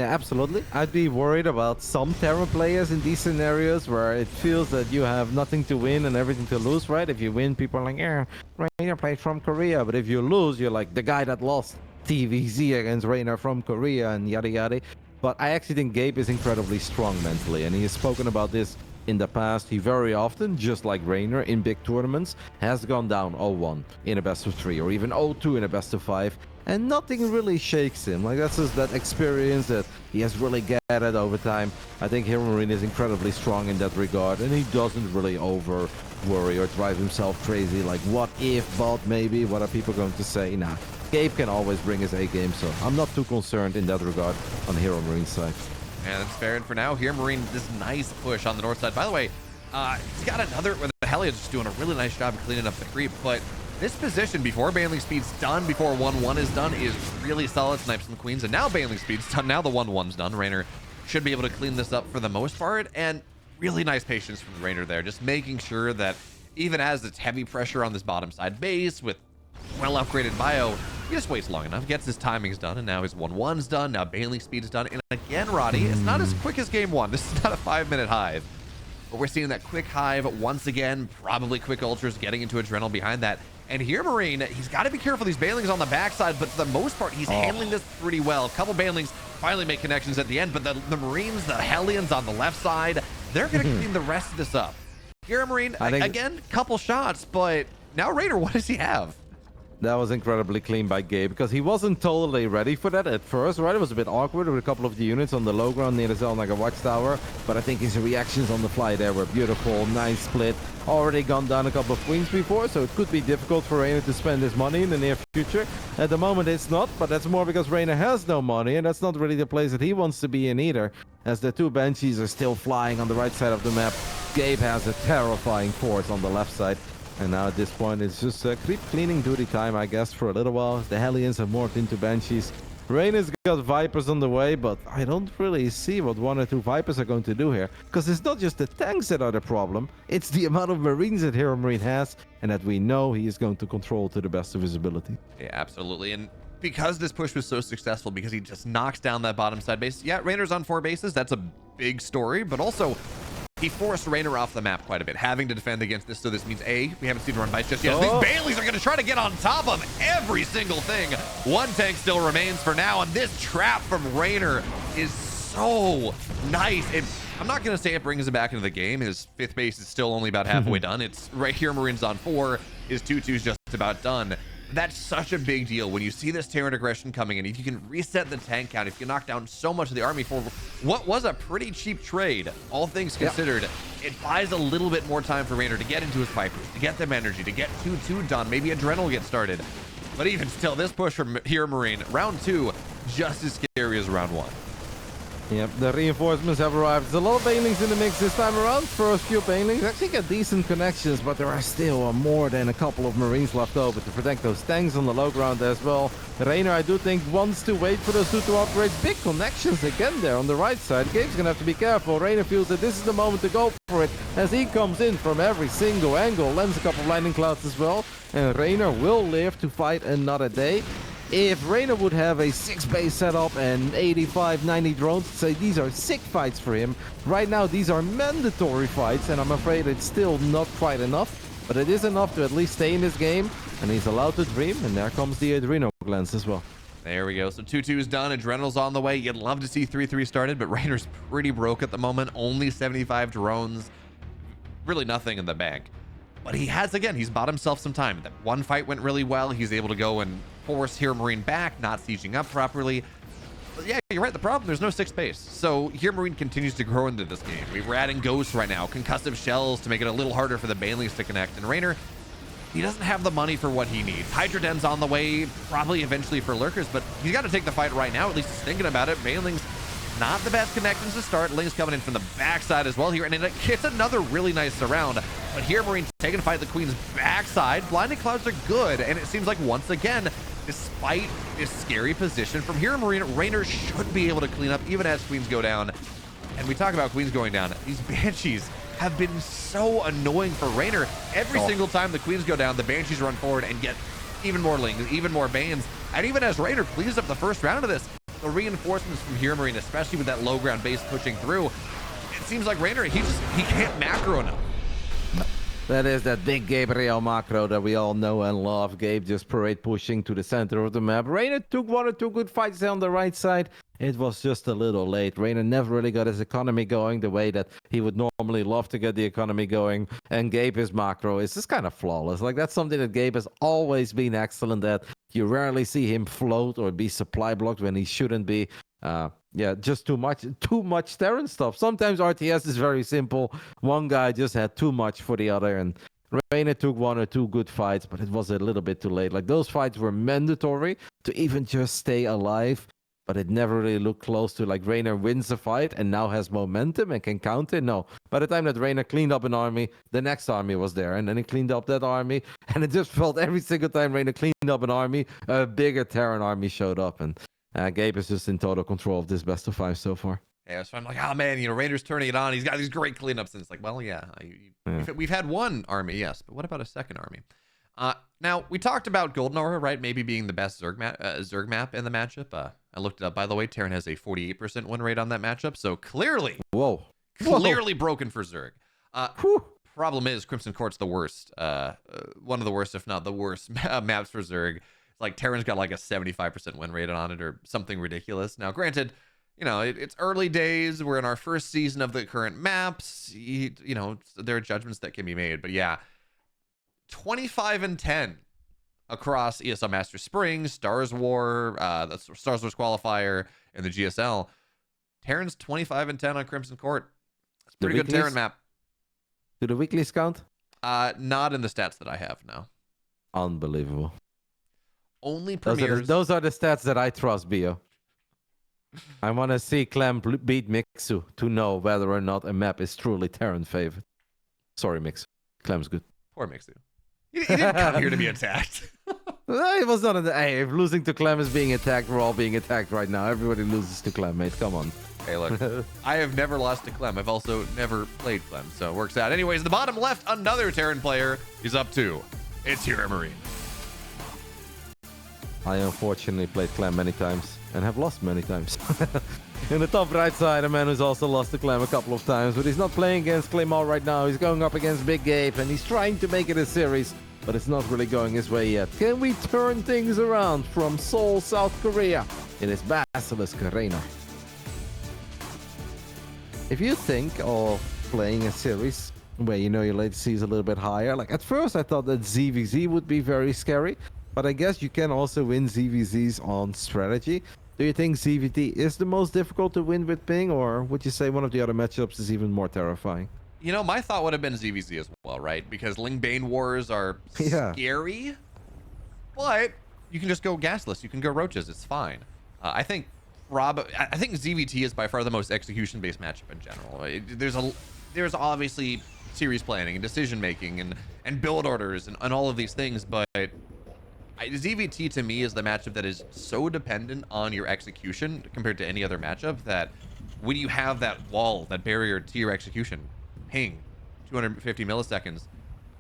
Yeah, absolutely. I'd be worried about some Terran players in these scenarios where it feels that you have nothing to win and everything to lose, right? If you win, people are like, yeah, Reynor played from Korea. But if you lose, you're like the guy that lost TVZ against Reynor from Korea and yada yada. But I actually think Gabe is incredibly strong mentally, and he has spoken about this in the past. He very often, just like Reynor in big tournaments, has gone down 0-1 in a best of 3 or even 0-2 in a best of 5. And nothing really shakes him. Like, that's just that experience that he has really gathered over time. I think HeRoMaRiNE is incredibly strong in that regard, and he doesn't really over worry or drive himself crazy. Like, what if, but maybe, what are people going to say? Nah, Gabe can always bring his A game, so I'm not too concerned in that regard on HeRoMaRiNE's side. Yeah, that's fair. And for now, HeRoMaRiNE, this nice push on the north side. By the way, he's got another, where the Hellions just doing a really nice job of cleaning up the creep, but this position before Baneling Speed's done, before 1-1 is done, is really solid. Snipes and Queens, and now Baneling Speed's done. Now the 1-1's done. Reynor should be able to clean this up for the most part, and really nice patience from the Reynor there, just making sure that even as it's heavy pressure on this bottom side base with well upgraded bio, he just waits long enough, gets his timings done, and now his 1-1's done. Now Baneling Speed's done, and again, Roddy, it's not as quick as game 1. This is not a 5-minute hive, but we're seeing that quick hive once again. Probably quick ultras getting into Adrenal behind that. And HeRoMaRiNE, he's got to be careful. These Banelings on the backside, but for the most part, he's handling this pretty well. A couple Banelings finally make connections at the end, but the Marines, the Hellions on the left side, they're going to clean the rest of this up. HeRoMaRiNE, again, couple shots, but now Reynor, what does he have? That was incredibly clean by Gabe, because he wasn't totally ready for that at first, right? It was a bit awkward with a couple of the units on the low ground near the zone, like a watchtower. But I think his reactions on the fly there were beautiful. Nice split. Already gone down a couple of queens before, so it could be difficult for Reynor to spend his money in the near future. At the moment, it's not, but that's more because Reynor has no money, and that's not really the place that he wants to be in either, as the 2 Banshees are still flying on the right side of the map. Gabe has a terrifying force on the left side. And now at this point, it's just creep cleaning duty time, I guess, for a little while. The Hellions have morphed into Banshees. Reynор's got Vipers on the way, but I don't really see what 1 or 2 Vipers are going to do here. Because it's not just the tanks that are the problem, it's the amount of Marines that HeRoMaRinE has, and that we know he is going to control to the best of his ability. Yeah, absolutely. And because this push was so successful, because he just knocks down that bottom side base, yeah, Reynor's on 4 bases, that's a big story, but also he forced Reynor off the map quite a bit, having to defend against this. So this means, A, we haven't seen run bites just yet. These Baileys are going to try to get on top of every single thing. 1 tank still remains for now, and this trap from Reynor is so nice. I'm not going to say it brings him back into the game. His 5th base is still only about halfway done. It's right here, Marine's on 4. His 2-2's just about done. That's such a big deal when you see this Terran aggression coming in. If you can reset the tank count, if you knock down so much of the army for what was a pretty cheap trade, all things considered, it buys a little bit more time for Reynor to get into his Vipers, to get them energy, to get 2-2 done. Maybe Adrenal gets started. But even still, this push from HeRoMaRinE, round 2, just as scary as round 1. Yep, the reinforcements have arrived. There's a lot of Banelings in the mix this time around. First few Banelings actually get decent connections, but there are still more than a couple of Marines left over to protect those tanks on the low ground as well. Reynor, I do think, wants to wait for those 2-2 upgrades. Big connections again there on the right side. Gabe's gonna have to be careful. Reynor feels that this is the moment to go for it as he comes in from every single angle. Lands a couple of lightning clouds as well. And Reynor will live to fight another day. If Reynor would have a 6 base setup and 85, 90 drones, say these are sick fights for him. Right now, these are mandatory fights, and I'm afraid it's still not quite enough. But it is enough to at least stay in this game, and he's allowed to dream, and there comes the Adrenal glance as well. There we go. So 2-2 is done. Adrenal's on the way. You'd love to see 3-3 started, but Reynor's pretty broke at the moment. Only 75 drones. Really nothing in the bank. But he has, again, he's bought himself some time. That 1 fight went really well. He's able to go and force HeRoMaRinE back, not sieging up properly. But yeah, you're right. The problem, there's no 6th base. So HeRoMaRinE continues to grow into this game. We're adding ghosts right now, concussive shells to make it a little harder for the Banelings to connect. And Reynor, he doesn't have the money for what he needs. Hydra Den's on the way, probably eventually for Lurkers, but he's got to take the fight right now. At least he's thinking about it. Banelings, not the best connections to start. Ling's coming in from the backside as well here, and it gets another really nice surround. But HeRoMaRiNE's taking a fight the Queen's backside. Blinding Clouds are good, and it seems like once again, despite this scary position from HeRoMaRiNE, Reynor should be able to clean up even as Queens go down. And we talk about Queens going down. These Banshees have been so annoying for Reynor. Every single time the Queens go down, the Banshees run forward and get even more Lings, even more Bans. And even as Reynor cleans up the first round of this, the reinforcements from HeRoMaRiNE, especially with that low ground base pushing through, it seems like Reynor, he can't macro enough. That is that big Gabriel macro that we all know and love. Gabe just parade pushing to the center of the map. Reynor took 1 or 2 good fights there on the right side. It was just a little late. Reynor never really got his economy going the way that he would normally love to get the economy going. And Gabe, his macro is just kind of flawless. Like, that's something that Gabe has always been excellent at. You rarely see him float or be supply blocked when he shouldn't be. Yeah, just too much Terran stuff. Sometimes RTS is very simple. One guy just had too much for the other, and Reynor took 1 or 2 good fights, but it was a little bit too late. Like, those fights were mandatory to even just stay alive, but it never really looked close to, like, Reynor wins a fight and now has momentum and can counter. No, by the time that Reynor cleaned up an army, the next army was there, and then he cleaned up that army, and it just felt every single time Reynor cleaned up an army, a bigger Terran army showed up, and Gabe is just in total control of this best of 5 so far. Yeah, so I'm like, oh man, Reynor's turning it on. He's got these great cleanups, and it's like, well, yeah. We've had 1 army, yes, but what about a 2nd army? Now, we talked about Golden Aura, right? Maybe being the best Zerg map in the matchup. I looked it up, by the way. Terran has a 48% win rate on that matchup, so clearly, clearly broken for Zerg. Problem is, Crimson Court's the worst. One of the worst, if not the worst, maps for Zerg. Like, Terran's got like a 75% win rate on it or something ridiculous. Now, granted, it's early days. We're in our first season of the current maps. There are judgments that can be made. But yeah, 25-10 across ESL Masters Spring, Stars War, the Stars Wars qualifier, and the GSL. Terran's 25-10 on Crimson Court. It's a pretty good Terran map. Do the weeklies count? Not in the stats that I have now. Unbelievable. Only premieres. Those are the stats that I trust, Bio. I want to see Clem beat Mixu to know whether or not a map is truly Terran favored. Sorry, Mixu. Clem's good. Poor Mixu. He didn't come here to be attacked. It was not hey, if losing to Clem is being attacked, we're all being attacked right now. Everybody loses to Clem, mate. Come on. Hey, look, I have never lost to Clem. I've also never played Clem, so it works out. Anyways, the bottom left, another Terran player is up 2. It's HeRoMaRinE. I unfortunately played Clem many times and have lost many times. In the top right side, a man who's also lost to Clem a couple of times, but he's not playing against Claymore right now. He's going up against Big Gabe, and he's trying to make it a series, but it's not really going his way yet. Can we turn things around from Seoul, South Korea? It is Basilisk Reynor. If you think of playing a series where you know your latency is a little bit higher, like at first I thought that ZVZ would be very scary, but I guess you can also win ZVZs on strategy. Do you think ZVT is the most difficult to win with ping, or would you say one of the other matchups is even more terrifying? You know, my thought would have been ZVZ as well, right? Because Ling Bane wars are scary, but you can just go gasless. You can go roaches. It's fine. I think ZVT is by far the most execution-based matchup in general. There's obviously series planning and decision making and build orders and all of these things, but ZVT to me is the matchup that is so dependent on your execution compared to any other matchup that when you have that wall, that barrier to your execution, ping, 250 milliseconds,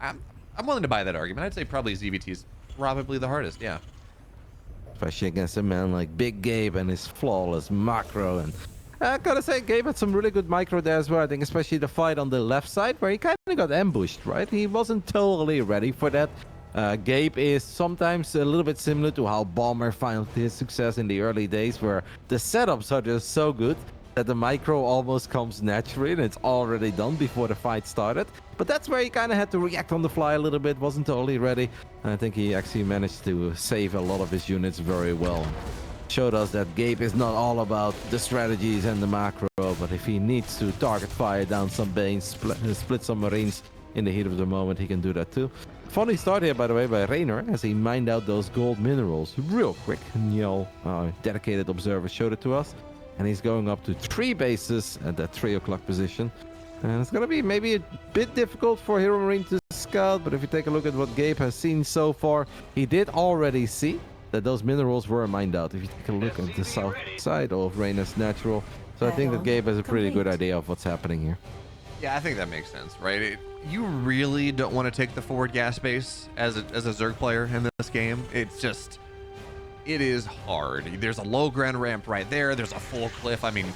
I'm willing to buy that argument. I'd say probably ZVT is probably the hardest, yeah. Especially against a man like Big Gabe and his flawless macro. And I gotta say, Gabe had some really good micro there as well. I think especially the fight on the left side where he kind of got ambushed, right? He wasn't totally ready for that. Gabe is sometimes a little bit similar to how Bomber found his success in the early days, where the setups are just so good that the micro almost comes naturally and it's already done before the fight started. But that's where he kind of had to react on the fly a little bit, wasn't totally ready. And I think he actually managed to save a lot of his units very well. Showed us that Gabe is not all about the strategies and the macro, but if he needs to target fire down some Banes, split some Marines in the heat of the moment, he can do that too. Funny start here, by the way, by Reynor, as he mined out those gold minerals real quick. Niel, dedicated observer, showed it to us. And he's going up to 3 bases at that 3 o'clock position. And it's going to be maybe a bit difficult for HeRoMaRinE to scout, but if you take a look at what Gabe has seen so far, he did already see that those minerals were mined out. If you take a look at the south side of Reynor's natural. So I think that Gabe has a pretty good idea of what's happening here. Yeah, I think that makes sense, right? You really don't want to take the forward gas base as a Zerg player in this game. It's just, it is hard. There's a low ground ramp right there. There's a full cliff. I mean,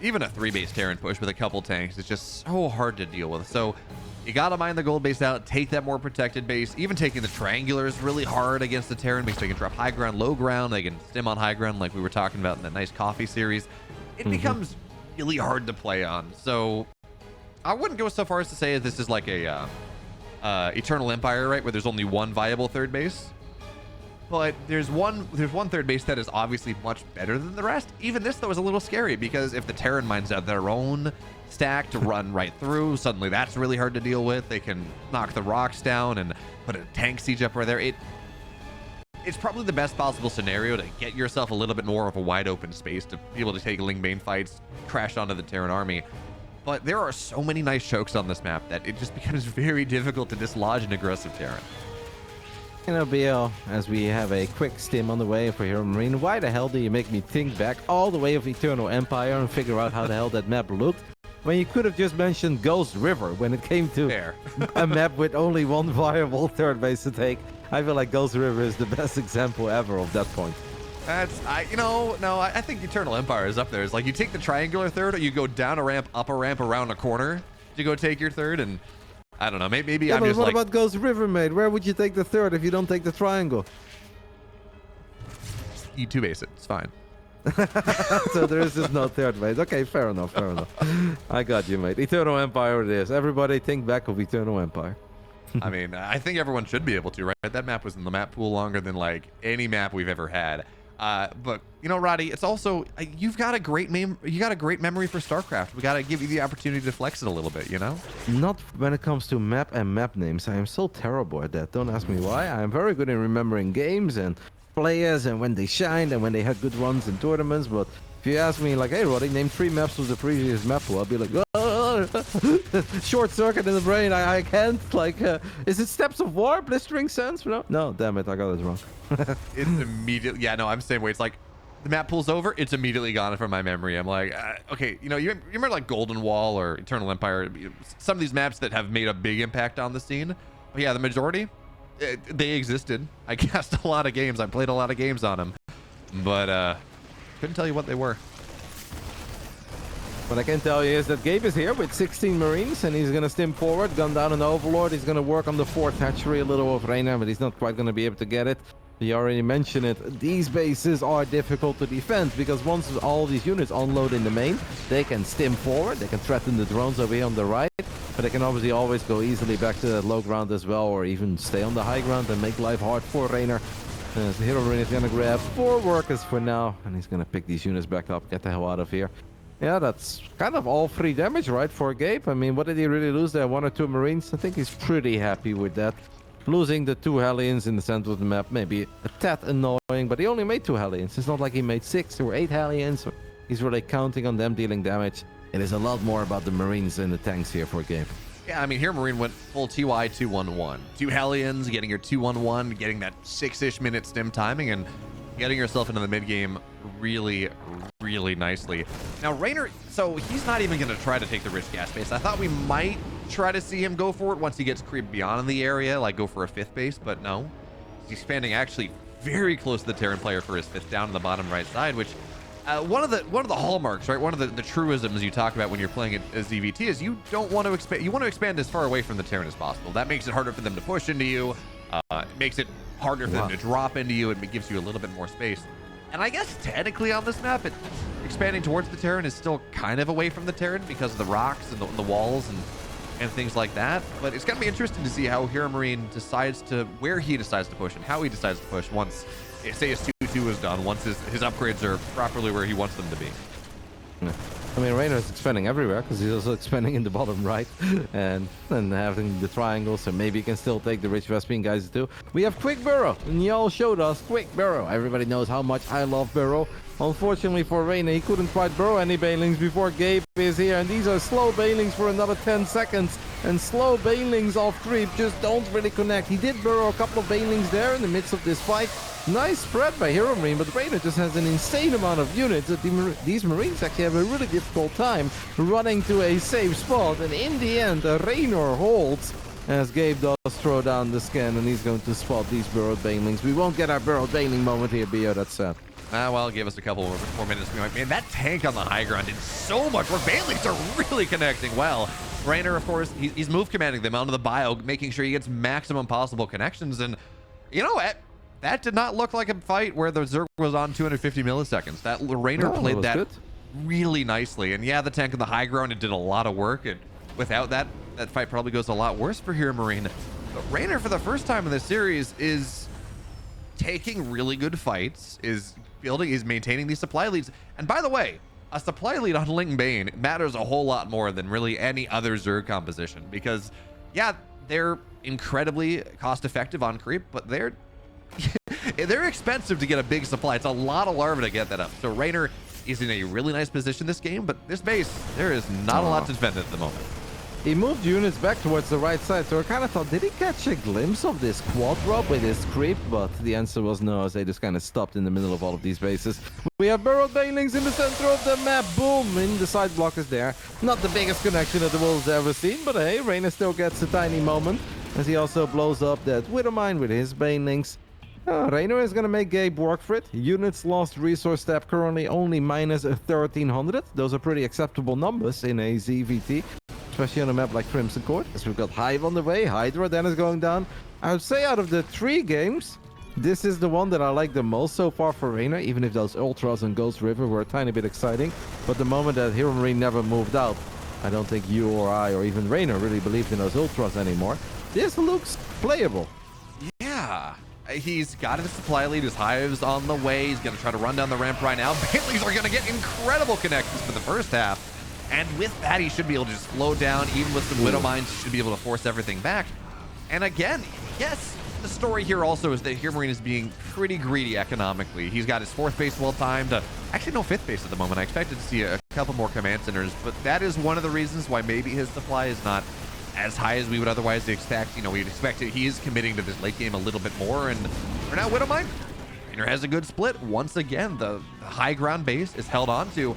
even a 3-base Terran push with a couple tanks is just so hard to deal with. So you got to mine the gold base out, take that more protected base. Even taking the triangular is really hard against the Terran because they can drop high ground, low ground. They can stem on high ground like we were talking about in that nice coffee series. It becomes really hard to play on. So I wouldn't go so far as to say this is like a Eternal Empire, right, where there's only one viable third base. But there's one third base that is obviously much better than the rest. Even this, though, is a little scary because if the Terran mines out their own stack to run right through, suddenly that's really hard to deal with. They can knock the rocks down and put a tank siege up right there. It's probably the best possible scenario to get yourself a little bit more of a wide open space to be able to take Ling Bane fights, crash onto the Terran army. But there are so many nice chokes on this map that it just becomes very difficult to dislodge an aggressive Terran. You know, BL, as we have a quick stim on the way for HeRoMaRinE, why the hell do you make me think back all the way of Eternal Empire and figure out how the hell that map looked? When you could have just mentioned Ghost River when it came to a map with only one viable third base to take. I feel like Ghost River is the best example ever of that point. I think Eternal Empire is up there. It's like you take the triangular third, or you go down a ramp, up a ramp, around a corner to go take your third, and I don't know, maybe yeah, I'm but just what like... about Ghost River, mate? Where would you take the third if you don't take the triangle? You 2-base it, it's fine. So there is just no third base. Okay, fair enough, fair enough. I got you, mate. Eternal Empire it is. Everybody think back of Eternal Empire. I mean, I think everyone should be able to, right? That map was in the map pool longer than like any map we've ever had. But you know, Roddy, it's also you've got a great memory for StarCraft. We got to give you the opportunity to flex it a little bit, you know? Not when it comes to map and map names. I am so terrible at that. Don't ask me why. I am very good in remembering games and players and when they shined and when they had good runs in tournaments. But if you ask me like, hey, Roddy, name 3 maps of the previous map pool, I'll be like, oh, Short circuit in the brain. I can't, like, is it Steps of War? Blistering Sands? No, damn it, I got it wrong. It's immediately, yeah, no, I'm the same way. It's like the map pulls over, it's immediately gone from my memory. I'm like, okay, you remember like Golden Wall or Eternal Empire, some of these maps that have made a big impact on the scene. But yeah, the majority, they existed. I cast a lot of games. I played a lot of games on them, but couldn't tell you what they were. What I can tell you is that Gabe is here with 16 Marines, and he's going to stim forward, gun down an Overlord. He's going to work on the 4th hatchery a little with Reynor, but he's not quite going to be able to get it. You already mentioned it. These bases are difficult to defend because once all these units unload in the main, they can stim forward. They can threaten the drones over here on the right, but they can obviously always go easily back to that low ground as well, or even stay on the high ground and make life hard for Reynor. So HeRoMaRinE is going to grab 4 workers for now, and he's going to pick these units back up, get the hell out of here. Yeah, that's kind of all 3 damage, right, for Gabe? I mean, what did he really lose there? 1 or 2 Marines? I think he's pretty happy with that. Losing the 2 Hellions in the center of the map may be a tad annoying, but he only made 2 Hellions. It's not like he made 6 or 8 Hellions. He's really counting on them dealing damage. It is a lot more about the Marines and the tanks here for Gabe. Yeah, I mean, HeRoMaRinE went full TY 2-1-1. 2 Hellions, getting your 2-1-1, getting that 6-ish minute stim timing, and getting yourself into the mid game really, really nicely. Now, Reynor, so he's not even going to try to take the rich gas base. I thought we might try to see him go for it once he gets creeped beyond the area, like go for a 5th base, but no. He's expanding actually very close to the Terran player for his 5th down in the bottom right side, which one of the hallmarks, right? One of the truisms you talk about when you're playing as EVT is you don't want to expand. You want to expand as far away from the Terran as possible. That makes it harder for them to push into you. It makes it harder for them to drop into you. It gives you a little bit more space. And I guess technically on this map, expanding towards the Terran is still kind of away from the Terran because of the rocks and the walls and things like that. But it's going to be interesting to see how HeRoMaRinE decides to, where he decides to push and how he decides to push once, say, his 2-2 is done, once his upgrades are properly where he wants them to be. Yeah. I mean, Reynor is expanding everywhere because he's also expanding in the bottom right and having the triangle, so maybe he can still take the rich Vespine guys too. We have Quick Burrow, and y'all showed us Quick Burrow. Everybody knows how much I love Burrow. Unfortunately for Reynor, he couldn't quite burrow any banelings before Gabe is here, and these are slow banelings for another 10 seconds, and slow banelings off creep just don't really connect. He did burrow a couple of banelings there in the midst of this fight. Nice spread by HeRoMaRinE, but Reynor just has an insane amount of units. These Marines actually have a really difficult time running to a safe spot, and in the end, Reynor holds as Gabe does throw down the scan, and he's going to spot these burrowed banelings. We won't get our burrowed baneling moment here, Bio, that's sad. Well, give us a couple more minutes. Man, that tank on the high ground did so much work. Banelings are really connecting well. Reynor, of course, he's move commanding them onto the bio, making sure he gets maximum possible connections. And you know what? That did not look like a fight where the Zerg was on 250 milliseconds. That Reynor played that good. Really nicely. And yeah, the tank on the high ground, it did a lot of work. And without that, that fight probably goes a lot worse for HeRoMaRinE. But Reynor, for the first time in this series, is taking really good fights, is maintaining these supply leads. And by the way, a supply lead on Ling Bane matters a whole lot more than really any other Zerg composition, because yeah, they're incredibly cost effective on creep, but they're expensive to get a big supply. It's a lot of larva to get that up. So Reynor is in a really nice position this game, but this base, there is not a lot to defend at the moment. He moved units back towards the right side, so I kind of thought, did he catch a glimpse of this quad drop with his creep? But the answer was no, as they just kind of stopped in the middle of all of these bases. We have burrowed banelings in the center of the map. Boom! In the side block is there. Not the biggest connection that the world's ever seen, but hey, Reynor still gets a tiny moment, as he also blows up that Widow Mine with his banelings. Reynor is going to make Gabe work for it. Units lost resource step currently only minus 1,300. Those are pretty acceptable numbers in a ZVT. Especially on a map like Crimson Court, as we've got Hive on the way. Hydra then is going down. I would say out of the 3 games, this is the one that I like the most so far for Reynor, even if those Ultras and Ghost River were a tiny bit exciting. But the moment that HeRoMaRinE never moved out, I don't think you or I or even Reynor really believed in those Ultras anymore. This looks playable. Yeah. He's got his supply lead. His Hive's on the way. He's going to try to run down the ramp right now. Banelings are going to get incredible connections for the first half. And with that, he should be able to just slow down. Even with some Widow Mines, he should be able to force everything back. And again, yes, the story here also is that HeRoMaRinE is being pretty greedy economically. He's got his 4th base well timed. Actually, no 5th base at the moment. I expected to see a couple more command centers, but that is one of the reasons why maybe his supply is not as high as we would otherwise expect. You know, we'd expect it. He is committing to this late game a little bit more, and for now, WidowMine, Reynor has a good split. Once again, the high ground base is held on to,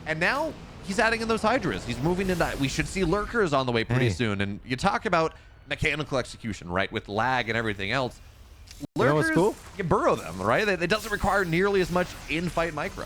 and now he's adding in those Hydras. He's moving into, we should see Lurkers on the way pretty soon, and you talk about mechanical execution, right, with lag and everything else. Lurkers, you know what's cool? You burrow them, right? It doesn't require nearly as much in-fight micro.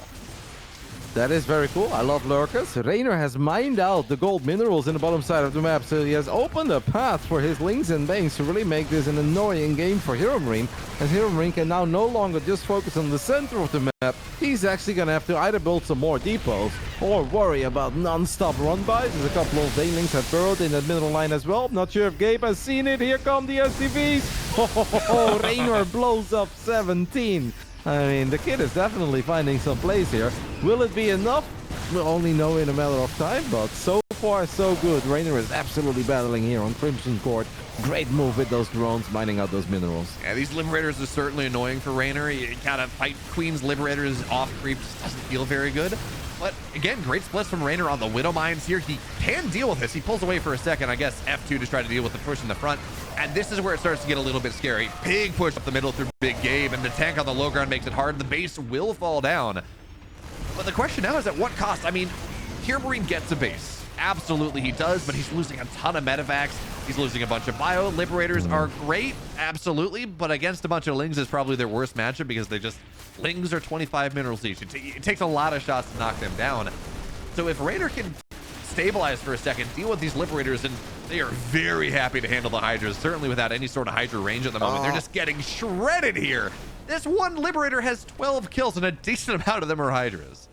That is very cool. I love Lurkers. Reynor has mined out the gold minerals in the bottom side of the map, so he has opened a path for his Lings and Bangs to really make this an annoying game for HeRoMaRinE, as HeRoMaRinE can now no longer just focus on the center of the map. He's actually going to have to either build some more depots or worry about non-stop run-bys. There's a couple of Banelings have burrowed in that middle line as well. Not sure if Gabe has seen it. Here come the SCVs. Oh, Reynor blows up 17. I mean, the kid is definitely finding some plays here. Will it be enough? We'll only know in a matter of time, but so far so good. Reynor is absolutely battling here on Crimson Court. Great move with those drones, mining out those minerals. Yeah, these Liberators are certainly annoying for Reynor. You gotta fight Queen's Liberators off creep, just doesn't feel very good. But again, great splits from Reynor on the Widow Mines here. He can deal with this. He pulls away for a second, I guess F2 to try to deal with the push in the front. And this is where it starts to get a little bit scary. Big push up the middle through Big Gabe, and the tank on the low ground makes it hard. The base will fall down. But the question now is at what cost? I mean, HeRoMaRinE gets a base. Absolutely he does, but he's losing a ton of medevacs. He's losing a bunch of bio. Liberators are great, absolutely, but against a bunch of Lings is probably their worst matchup because Lings are 25 minerals each. It takes a lot of shots to knock them down. So if Reynor can stabilize for a second, deal with these Liberators, and they are very happy to handle the Hydras, certainly without any sort of Hydra range at the moment. They're just getting shredded here. This one Liberator has 12 kills, and a decent amount of them are Hydras.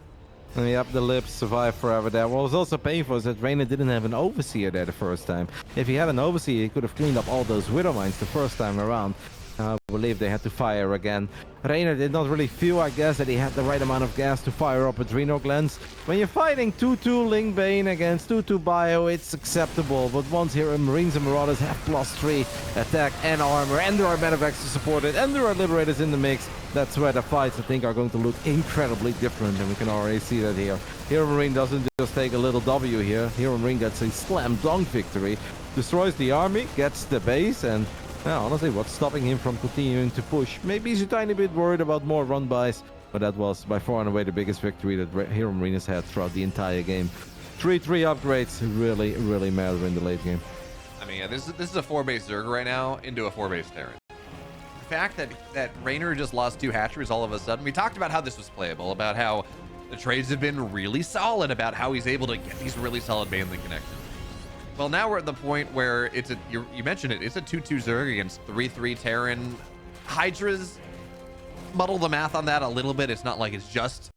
Yep, the Libs survived forever there. What was also painful is that Reynor didn't have an Overseer there the first time. If he had an Overseer, he could have cleaned up all those Widow Mines the first time around. I believe they had to fire again. Reynor did not really feel, I guess, that he had the right amount of gas to fire up Adrenal Glands. When you're fighting 2-2 Ling Bane against 2-2 Bio, it's acceptable. But once here, Marines and Marauders have +3 attack and armor, and there are medevacs to support it, and there are Liberators in the mix, that's where the fights, I think, are going to look incredibly different, and we can already see that here. HeRoMaRinE doesn't just take a little W here. HeRoMaRinE gets a slam dunk victory, destroys the army, gets the base, and yeah, honestly, what's stopping him from continuing to push? Maybe he's a tiny bit worried about more run-bys, but that was by far and away the biggest victory that HeRoMaRinE has had throughout the entire game. 3-3 upgrades really, really matter in the late game. I mean, yeah, this is a 4-base Zerg right now into a 4-base Terran. The fact that Reynor just lost 2 hatcheries all of a sudden, we talked about how this was playable, about how the trades have been really solid, about how he's able to get these really solid Baneling connections. Well, now we're at the point where it's you mentioned it, it's a 2-2 Zerg against 3-3 Terran. Hydras muddle the math on that a little bit. It's not like it's just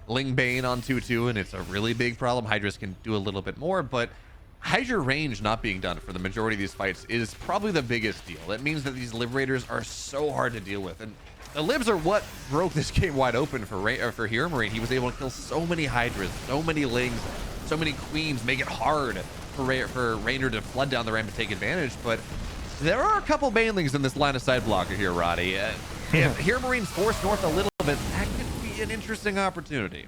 Ling Bane on 2-2 and it's a really big problem. Hydras can do a little bit more, but Hydra range not being done for the majority of these fights is probably the biggest deal. That means that these Liberators are so hard to deal with, and the Libs are what broke this game wide open for HeRoMaRinE. He was able to kill so many Hydras, so many Lings, so many Queens, make it hard for Reynor to flood down the ramp and take advantage. But there are a couple Banelings in this line of sight blocker here, Roddy. If HeRoMaRinE's forced north a little bit, that could be an interesting opportunity.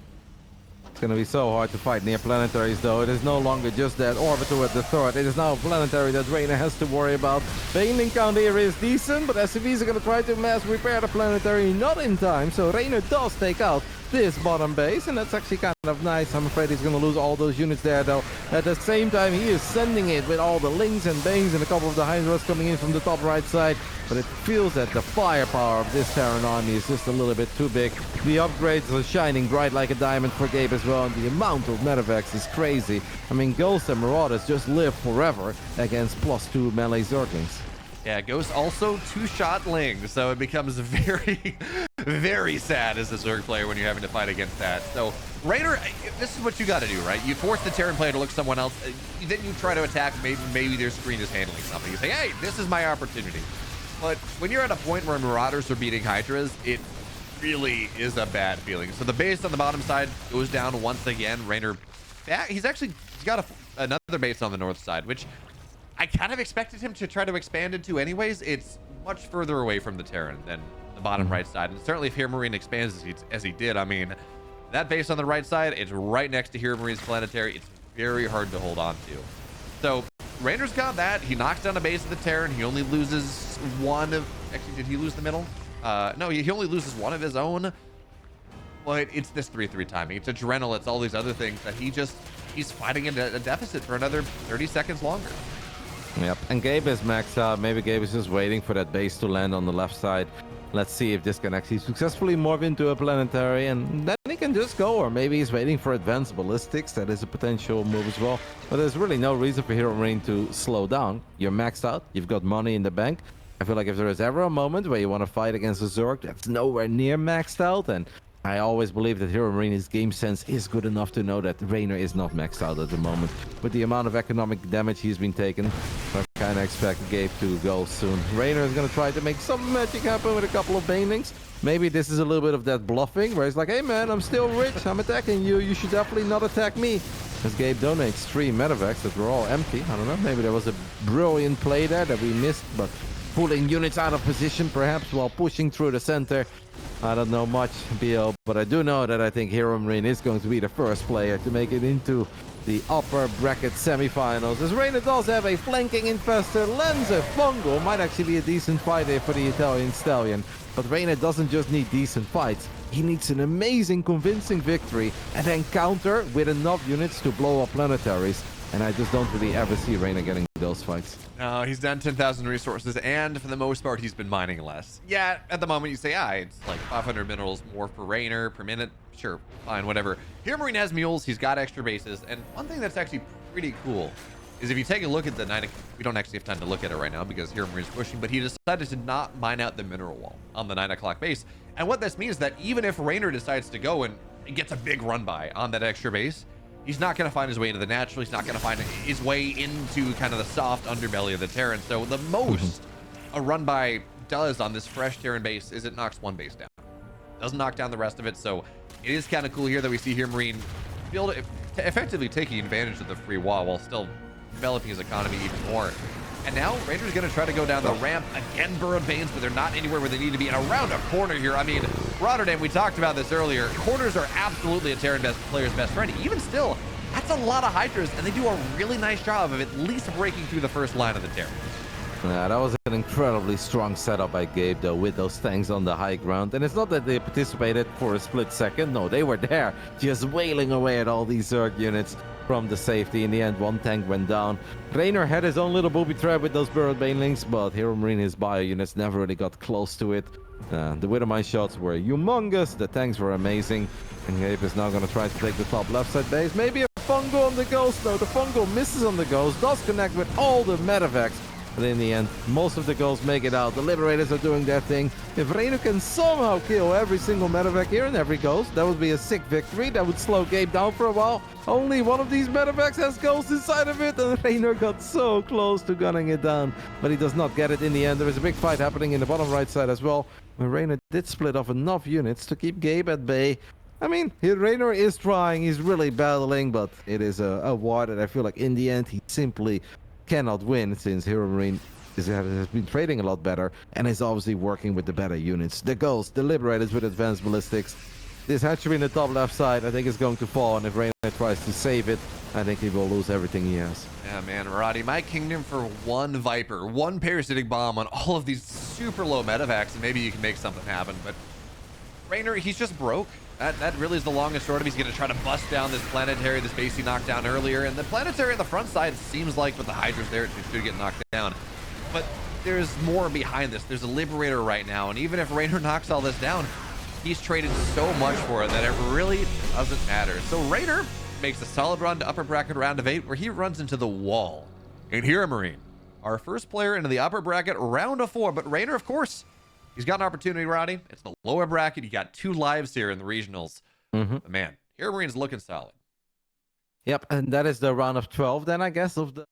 It's going to be so hard to fight near planetaries, though. It is no longer just that orbital at the third. It is now a planetary that Reynor has to worry about. Baneling count here is decent, but SCVs are going to try to mass repair the planetary, not in time. So Reynor does take out this bottom base, and that's actually kind of nice. I'm afraid he's going to lose all those units there, though. At the same time, he is sending it with all the Lings and Bangs and a couple of the Hydras coming in from the top right side. But it feels that the firepower of this Terran army is just a little bit too big. The upgrades are shining bright like a diamond for Gabe as well, and the amount of medevacs is crazy. I mean, Ghosts and Marauders just live forever against +2 melee Zerglings. Yeah, Ghost also 2-shot Ling, so it becomes very, very sad as a Zerg player when you're having to fight against that. So, Reynor, this is what you got to do, right? You force the Terran player to look someone else, then you try to attack, maybe their screen is handling something. You say, hey, this is my opportunity. But when you're at a point where Marauders are beating Hydras, it really is a bad feeling. So the base on the bottom side goes down once again. Reynor, he's got another base on the north side, which I kind of expected him to try to expand into anyways. It's much further away from the Terran than the bottom right side. And certainly if HeRoMaRinE expands as he did, I mean, That base on the right side, it's right next to HeRoMaRiNE's planetary. It's very hard to hold on to. So Reynor's got that. He knocks down the base of the Terran. He only loses one of... Actually, did he lose the middle? No, he only loses one of his own. But it's this 3-3 timing. It's adrenaline. It's all these other things that he's fighting in a deficit for another 30 seconds longer. Yep, and Gabe is maxed out. Maybe Gabe is just waiting for that base to land on the left side. Let's see if this can actually successfully morph into a planetary, and then he can just go. Or maybe he's waiting for advanced ballistics. That is a potential move as well. But there's really no reason for HeRoMaRinE to slow down. You're maxed out. You've got money in the bank. I feel like if there is ever a moment where you want to fight against a Zerg that's nowhere near maxed out, and I always believe that HeRoMaRiNE's game sense is good enough to know that Reynor is not maxed out at the moment. With the amount of economic damage he's been taking, I kind of expect Gabe to go soon. Reynor is going to try to make some magic happen with a couple of banelings. Maybe this is a little bit of that bluffing, where he's like, hey man, I'm still rich, I'm attacking you, you should definitely not attack me. As Gabe donates 3 medevacs that were all empty. I don't know, maybe there was a brilliant play there that we missed, but pulling units out of position perhaps while pushing through the center. I don't know much, BO, but I do know that I think HeRoMaRinE is going to be the first player to make it into the upper bracket semifinals. As Reynor does have a flanking infestor, lands a fungal, might actually be a decent fight here for the Italian Stallion. But Reynor doesn't just need decent fights, he needs an amazing convincing victory and then counter with enough units to blow up planetaries. And I just don't really ever see Reynor getting those fights. No, he's done 10,000 resources, and for the most part, he's been mining less. Yeah, at the moment, you say, it's like 500 minerals more for Reynor per minute. Sure, fine, whatever. HeRoMaRinE has mules, he's got extra bases, and one thing that's actually pretty cool is if you take a look at the 9, we don't actually have time to look at it right now because HeRoMaRiNE's pushing, but he decided to not mine out the mineral wall on the 9 o'clock base. And what this means is that even if Reynor decides to go and gets a big run by on that extra base, he's not going to find his way into the natural. He's not going to find his way into kind of the soft underbelly of the Terran. So the most a run by does on this fresh Terran base is it knocks one base down. Doesn't knock down the rest of it. So it is kind of cool here that we see HeRoMaRinE effectively taking advantage of the free wall while still developing his economy even more. And now Reynor's going to try to go down the ramp again, burrowed veins, but they're not anywhere where they need to be. And around a corner here, I mean, Rotterdam, we talked about this earlier. Corners are absolutely a Terran player's best friend. Even still, that's a lot of Hydras, and they do a really nice job of at least breaking through the first line of the Terran. Yeah, that was an incredibly strong setup by Gabe, though, with those tanks on the high ground. And it's not that they participated for a split second. No, they were there, just wailing away at all these Zerg units from the safety. In the end, one tank went down. Reynor had his own little booby trap with those burrowed banelings, but HeRoMaRiNE's bio units never really got close to it. The Widowmine shots were humongous, the tanks were amazing, and Gabe is now going to try to take the top left side base. Maybe a fungal on the Ghost, though. The fungal misses on the Ghost, does connect with all the medevacs. But in the end, most of the goals make it out. The Liberators are doing their thing. If Reynor can somehow kill every single medevac here and every ghost, that would be a sick victory. That would slow Gabe down for a while. Only one of these medevacs has ghosts inside of it, and Reynor got so close to gunning it down. But he does not get it in the end. There is a big fight happening in the bottom right side as well, where Reynor did split off enough units to keep Gabe at bay. I mean, Reynor is trying. He's really battling, but it is a war that I feel like in the end he simply cannot win, since HeRoMaRinE has been trading a lot better and is obviously working with the better units. The Ghosts, the Liberators with advanced ballistics. This hatchery in the top left side, I think, is going to fall, and if Reynor tries to save it, I think he will lose everything he has. Yeah, man, Roddy, my kingdom for one Viper, one parasitic bomb on all of these super low medevacs, and maybe you can make something happen. But Reynor, he's just broke. That really is the long and short of it. He's going to try to bust down this planetary, this base he knocked down earlier. And the planetary on the front side seems like with the Hydras there, it should get knocked down. But there's more behind this. There's a Liberator right now. And even if Reynor knocks all this down, he's traded so much for it that it really doesn't matter. So Reynor makes a solid run to upper bracket round of 8, where he runs into the wall. And HeRoMaRinE, our first player into the upper bracket round of 4. But Reynor, of course, he's got an opportunity, Roddy. It's the lower bracket. You got 2 lives here in the regionals. But man, HeRoMaRiNE's looking solid. Yep, and that is the round of 12 then, I guess, of the